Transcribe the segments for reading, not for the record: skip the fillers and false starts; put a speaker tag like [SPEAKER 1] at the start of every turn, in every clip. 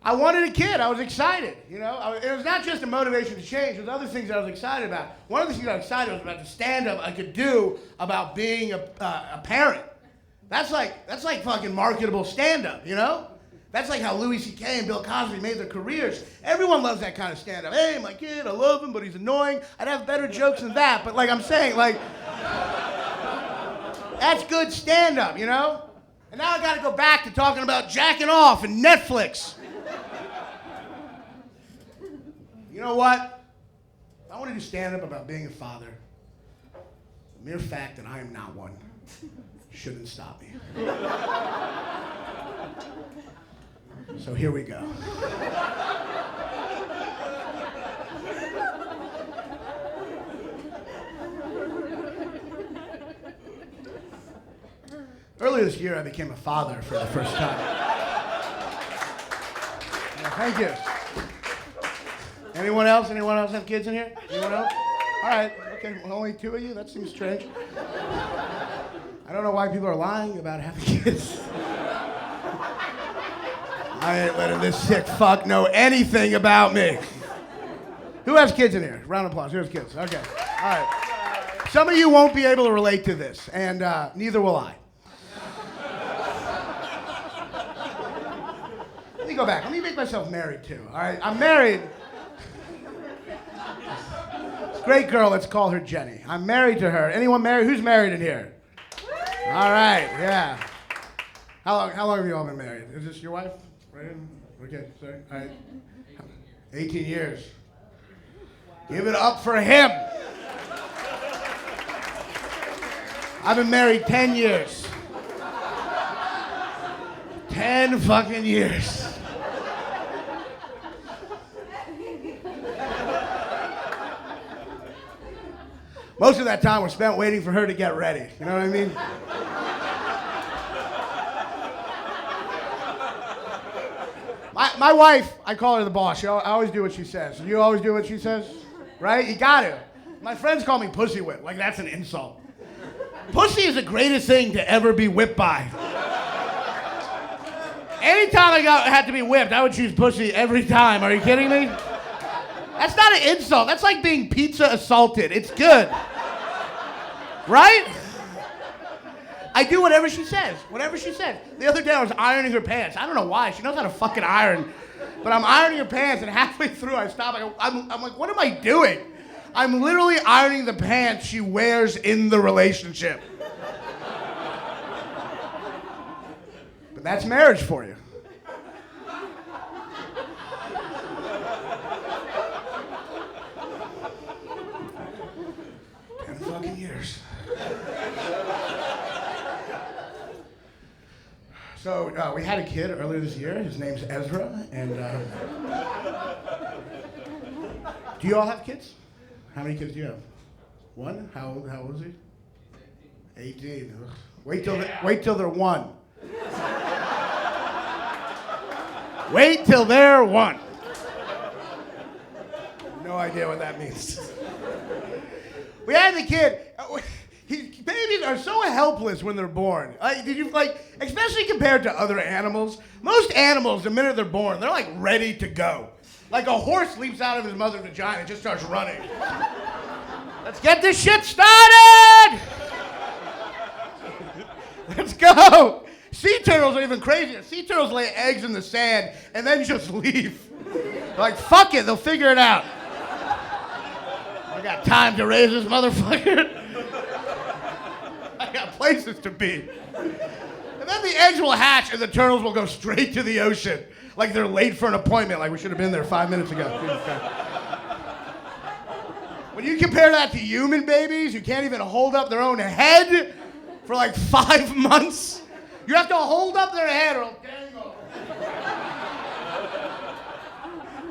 [SPEAKER 1] I wanted a kid. I was excited, you know. It was not just a motivation to change. There was other things I was excited about. One of the things I was excited about the stand-up I could do about being a parent. That's like fucking marketable stand-up, you know? That's like how Louis C.K. and Bill Cosby made their careers. Everyone loves that kind of stand-up. Hey, my kid, I love him, but he's annoying. I'd have better jokes than that. But like I'm saying, like, that's good stand-up, you know? And now I gotta go back to talking about jacking off and Netflix. You know what? I want to do stand-up about being a father. The mere fact that I am not one shouldn't stop me. So here we go. Earlier this year, I became a father for the first time. Thank you. Anyone else? Anyone else have kids in here? Anyone else? All right. Okay. Well, only two of you? That seems strange. I don't know why people are lying about having kids. I ain't letting this sick fuck know anything about me. Who has kids in here? Round of applause. Here's kids. Okay. All right. Some of you won't be able to relate to this, and neither will I. Let me go back. Let me make myself married, too. All right? I'm married. Great girl, let's call her Jenny. I'm married to her. Anyone married? Who's married in here? All right, yeah. How long have you all been married? Is this your wife? Right? Okay, sorry. All right. 18 years. Give it up for him. I've been married 10 years. 10 fucking years. Most of that time was spent waiting for her to get ready. You know what I mean? My wife, I call her the boss. I always do what she says. You always do what she says? Right? You got to. My friends call me pussy whip. Like that's an insult. Pussy is the greatest thing to ever be whipped by. Anytime I had to be whipped, I would choose pussy every time. Are you kidding me? That's not an insult. That's like being pizza assaulted. It's good. Right? I do whatever she says. Whatever she says. The other day I was ironing her pants. I don't know why. She knows how to fucking iron. But I'm ironing her pants, and halfway through I stop. I'm like, what am I doing? I'm literally ironing the pants she wears in the relationship. But that's marriage for you. Years. So we had a kid earlier this year. His name's Ezra, and do you all have kids? How many kids do you have? One? How old is he? 18. Ugh. Wait till they're one. Wait till they're one. No idea what that means. We had the kid. Babies are so helpless when they're born. Especially compared to other animals. Most animals, the minute they're born, they're like ready to go. Like a horse leaps out of his mother's vagina and just starts running. Let's get this shit started! Let's go! Sea turtles are even crazier. Sea turtles lay eggs in the sand and then just leave. They're like, fuck it, they'll figure it out. I got time to raise this motherfucker. I got places to be. And then the eggs will hatch and the turtles will go straight to the ocean. Like they're late for an appointment, like we should have been there 5 minutes ago. When you compare that to human babies who can't even hold up their own head for like 5 months, you have to hold up their head or it'll dangle.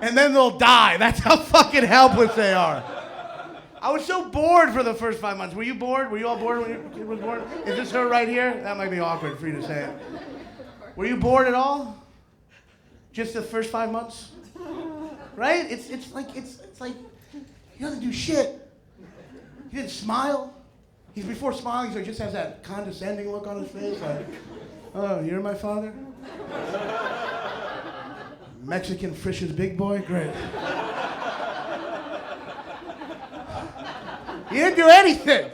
[SPEAKER 1] And then they'll die. That's how fucking helpless they are. I was so bored for the first 5 months. Were you bored? Were you all bored when your kid was born? Is this her right here? That might be awkward for you to say it. Were you bored at all? Just the first 5 months? Right? It's like he doesn't do shit. He didn't smile. He's before smiling, so he just has that condescending look on his face, like, oh, you're my father? Mexican Frisch's big boy? Great. He didn't do anything.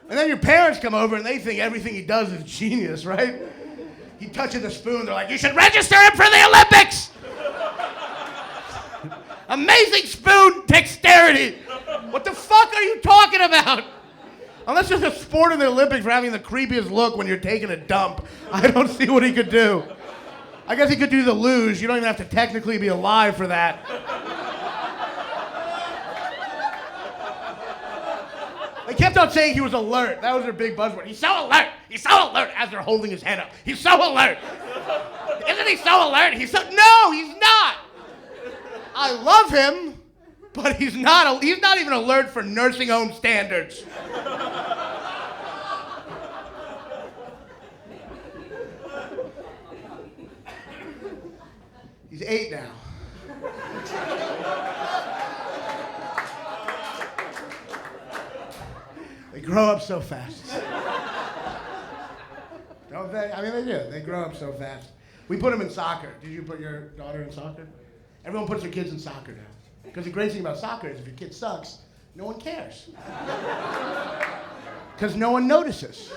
[SPEAKER 1] And then your parents come over and they think everything he does is genius, right? He touches the spoon, they're like, you should register him for the Olympics! Amazing spoon dexterity! What the fuck are you talking about? Unless there's a sport in the Olympics for having the creepiest look when you're taking a dump, I don't see what he could do. I guess he could do the luge. You don't even have to technically be alive for that. They kept on saying he was alert. That was their big buzzword. He's so alert. He's so alert as they're holding his head up. He's so alert. Isn't he so alert? No, he's not. I love him, but he's not even alert for nursing home standards. He's 8 now. They grow up so fast. Don't they? I mean, they do. They grow up so fast. We put them in soccer. Did you put your daughter in soccer? Everyone puts their kids in soccer now. Because the great thing about soccer is if your kid sucks, no one cares. Because no one notices.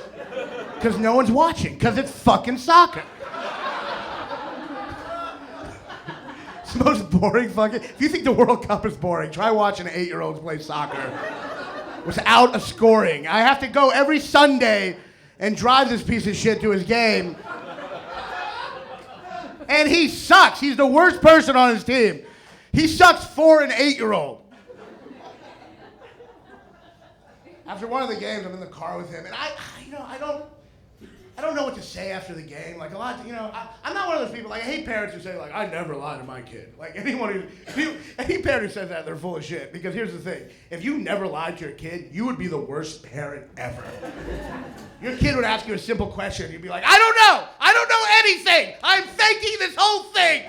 [SPEAKER 1] Because no one's watching. Because it's fucking soccer. It's the most boring fucking... If you think the World Cup is boring, try watching 8-year-olds play soccer without a scoring. I have to go every Sunday and drive this piece of shit to his game. And he sucks. He's the worst person on his team. He sucks for an 8-year-old. After one of the games, I'm in the car with him, and I don't know what to say after the game. Like I'm not one of those people. Like I hate parents who say like I never lie to my kid. Like any parent who says that, they're full of shit. Because here's the thing: if you never lied to your kid, you would be the worst parent ever. Your kid would ask you a simple question, you'd be like, I don't know anything. I'm faking this whole thing.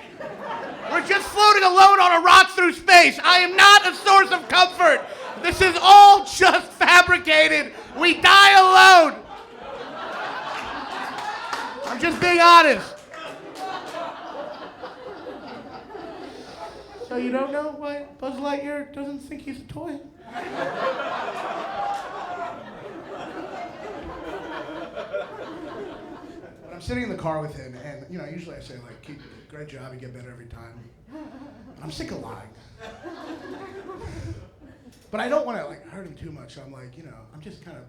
[SPEAKER 1] We're just floating alone on a rock through space. I am not a source of comfort. This is all just fabricated. We die alone. I'm just being honest. So you don't know why Buzz Lightyear doesn't think he's a toy? But I'm sitting in the car with him, and usually I say like, "Keep great job, you get better every time." But I'm sick of lying. But I don't want to like hurt him too much. So I'm like, I'm just kind of.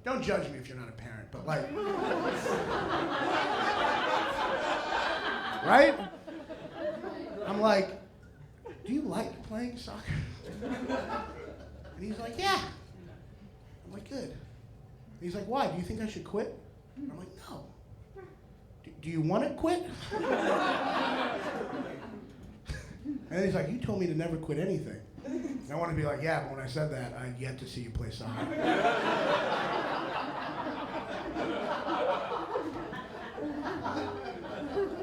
[SPEAKER 1] Don't judge me if you're not a parent, but like, right? I'm like, do you like playing soccer? And he's like, yeah. I'm like, good. And he's like, why? Do you think I should quit? I'm like, no. Do you want to quit? And then he's like, you told me to never quit anything. And I want to be like, yeah, but when I said that, I yet to see you play soccer.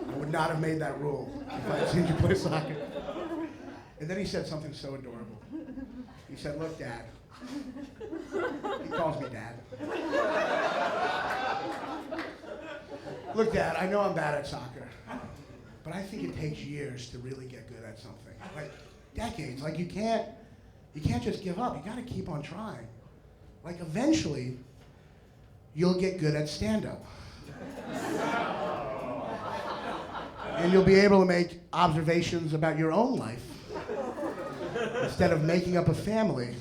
[SPEAKER 1] I would not have made that rule if I had seen you play soccer. And then he said something so adorable. He said, look, Dad. He calls me Dad. Look, Dad, I know I'm bad at soccer, but I think it takes years to really get good at something. Like, decades. Like, you can't just give up. You gotta keep on trying. Like, eventually, you'll get good at stand-up. And you'll be able to make observations about your own life instead of making up a family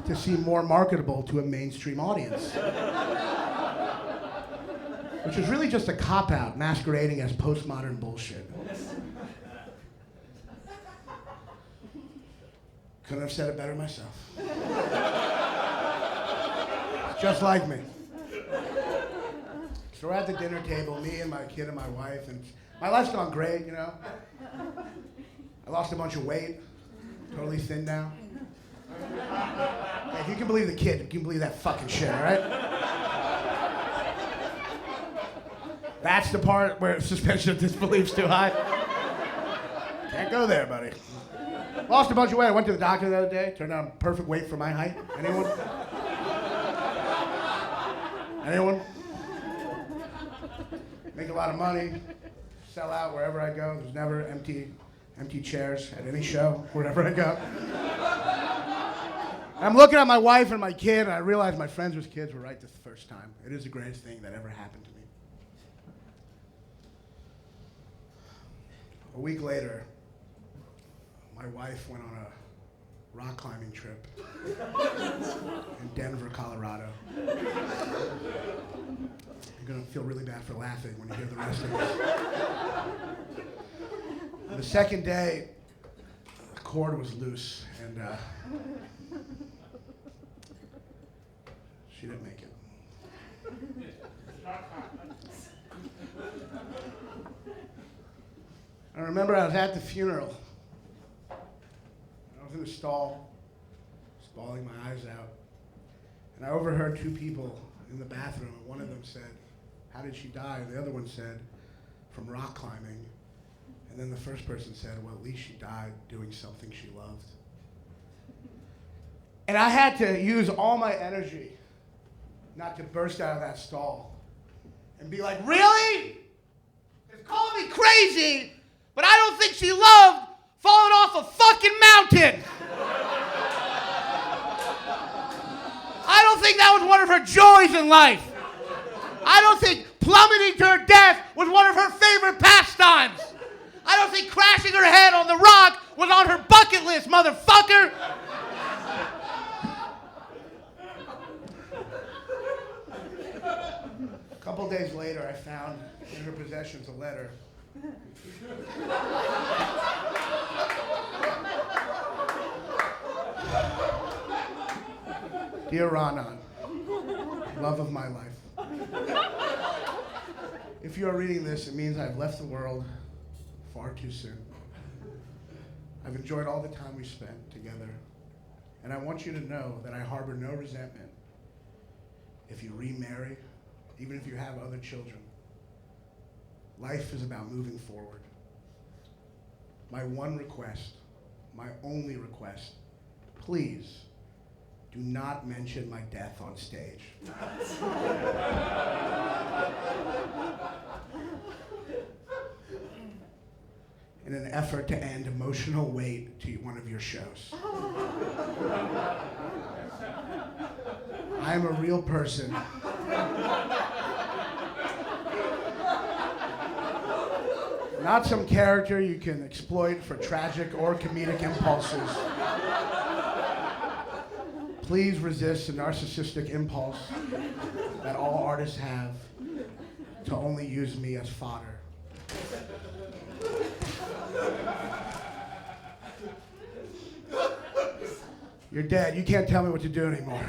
[SPEAKER 1] to seem more marketable to a mainstream audience. Which is really just a cop-out masquerading as postmodern bullshit. Couldn't have said it better myself. Just like me. So we're at the dinner table, me and my kid and my wife, and my life's gone great, I lost a bunch of weight, totally thin now. Hey, if you can believe the kid, you can believe that fucking shit, all right? That's the part where suspension of disbelief's too high. Can't go there, buddy. Lost a bunch of weight. I went to the doctor the other day. Turned out perfect weight for my height. Anyone? Anyone? Make a lot of money. sell out wherever I go. There's never empty chairs at any show, wherever I go. I'm looking at my wife and my kid, and I realize my friends with kids were right this first time. It is the greatest thing that ever happened to me. A week later, my wife went on a rock climbing trip in Denver, Colorado. You're going to feel really bad for laughing when you hear the rest of this. The second day, the cord was loose, and she didn't make it. I remember I was at the funeral. I was in the stall, just bawling my eyes out. And I overheard two people in the bathroom, and one of them said, "How did she die?" And the other one said, "From rock climbing." And then the first person said, "Well, at least she died doing something she loved." And I had to use all my energy not to burst out of that stall and be like, "Really? It's calling me crazy, but I don't think she loved falling off a fucking mountain. I don't think that was one of her joys in life. I don't think plummeting to her death was one of her favorite pastimes. I don't think crashing her head on the rock was on her bucket list, motherfucker." A couple days later, I found in her possessions a letter. "Dear Ranan, love of my life. If you are reading this, it means I've left the world far too soon. I've enjoyed all the time we spent together, and I want you to know that I harbor no resentment if you remarry, even if you have other children. Life is about moving forward. My one request, my only request, please do not mention my death on stage." In an effort to end emotional weight to one of your shows. I am a real person. Not some character you can exploit for tragic or comedic impulses. Please resist the narcissistic impulse that all artists have to only use me as fodder. You're dead. You can't tell me what to do anymore.